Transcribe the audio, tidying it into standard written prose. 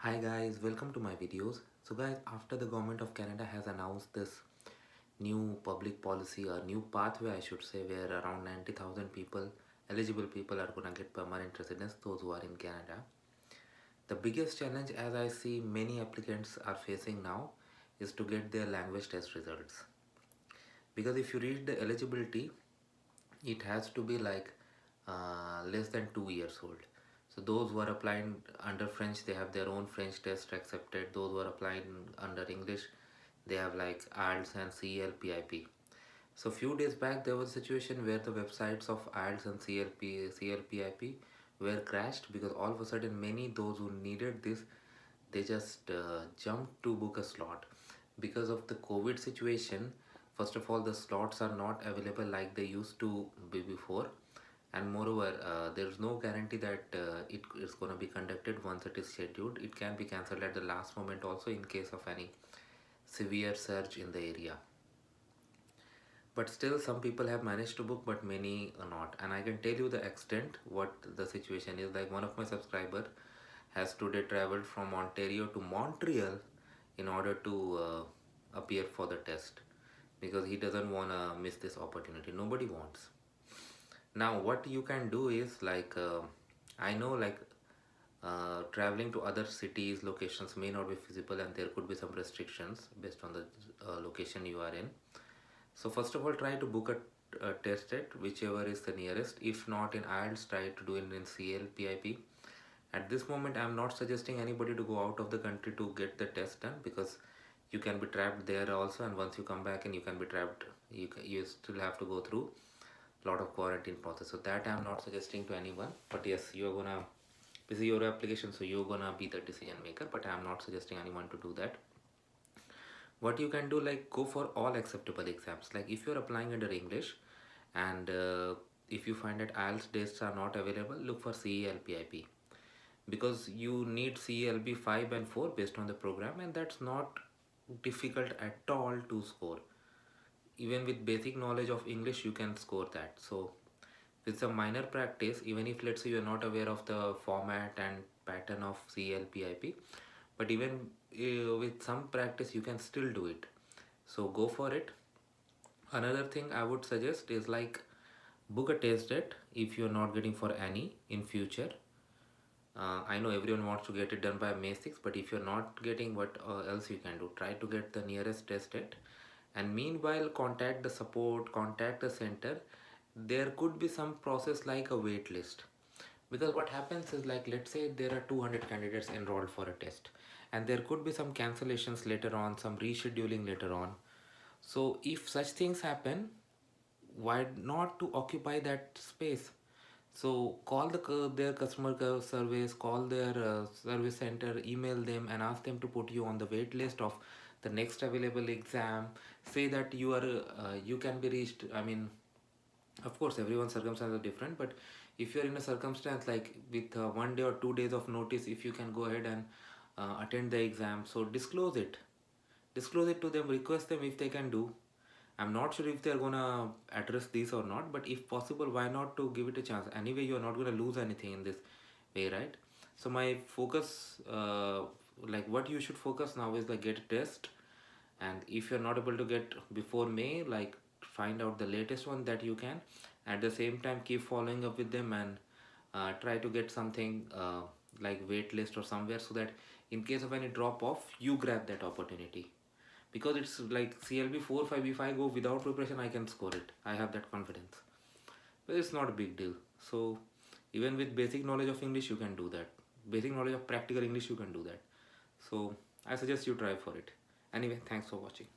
Hi guys, welcome to my videos. So guys, after the government of Canada has announced this new public policy or new pathway I should say, where around 90,000 people, eligible people, are gonna get permanent residence, those who are in Canada. The biggest challenge as I see many applicants are facing now is to get their language test results. Because if you read the eligibility, it has to be like less than 2 years old. So those who are applying under French, they have their own French test accepted. Those who are applying under English, they have like IELTS and CLPIP. So few days back there was a situation where the websites of IELTS and CLPIP were crashed because all of a sudden many those who needed this, they just jumped to book a slot. Because of the COVID situation, first of all the slots are not available like they used to be before, and moreover there is no guarantee that it is going to be conducted once it is scheduled. It can be cancelled at the last moment also in case of any severe surge in the area. But still some people have managed to book, but many are not, and I can tell you the extent what the situation is. Like, one of my subscriber has today traveled from Ontario to Montreal in order to appear for the test, because he doesn't want to miss this opportunity. Nobody wants. Now what you can do is like I know like traveling to other cities locations may not be feasible, and there could be some restrictions based on the location you are in. So first of all, try to book a test at whichever is the nearest. If not in IELTS, try to do it in CLPIP. At this moment, I am not suggesting anybody to go out of the country to get the test done, because you can be trapped there also, and once you come back and you can be trapped, you still have to go through a lot of quarantine process. So that I am not suggesting to anyone. But yes, you're gonna, this is your application, so you're gonna be the decision maker, but I am not suggesting anyone to do that. What you can do, like, go for all acceptable exams. Like if you're applying under English, and if you find that IELTS dates are not available, look for CELPIP, because you need CELB 5 and 4 based on the program, and that's not difficult at all to score. Even with basic knowledge of English you can score that. So with some minor practice, even if let's say you're not aware of the format and pattern of CLPIP, but even with some practice you can still do it. So go for it. Another thing I would suggest is like, book a test date if you're not getting for any in future. I know everyone wants to get it done by May 6th, but if you're not getting, what else you can do? Try to get the nearest test date, and meanwhile contact the support, contact the center. There could be some process like a wait list, because what happens is, like, let's say there are 200 candidates enrolled for a test, and there could be some cancellations later on, some rescheduling later on. So if such things happen, why not to occupy that space? So call their customer service, call their service center, email them and ask them to put you on the wait list of the next available exam. Say that you can be reached. I mean, of course everyone's circumstances are different, but if you're in a circumstance like with 1 day or 2 days of notice, if you can go ahead and attend the exam, so disclose it to them, request them if they can do. I'm not sure if they're gonna address this or not, but if possible, why not to give it a chance? Anyway, you're not gonna lose anything in this way, right? So my focus, like what you should focus now is like, get a test, and if you're not able to get before May, like find out the latest one that you can. At the same time, keep following up with them, and try to get something like wait list or somewhere, so that in case of any drop off, you grab that opportunity. Because it's like CLB 4 5, if I go without preparation I can score it, I have that confidence. But it's not a big deal. So even with basic knowledge of English you can do that, basic knowledge of practical English you can do that. So I suggest you try for it. Anyway, thanks for watching.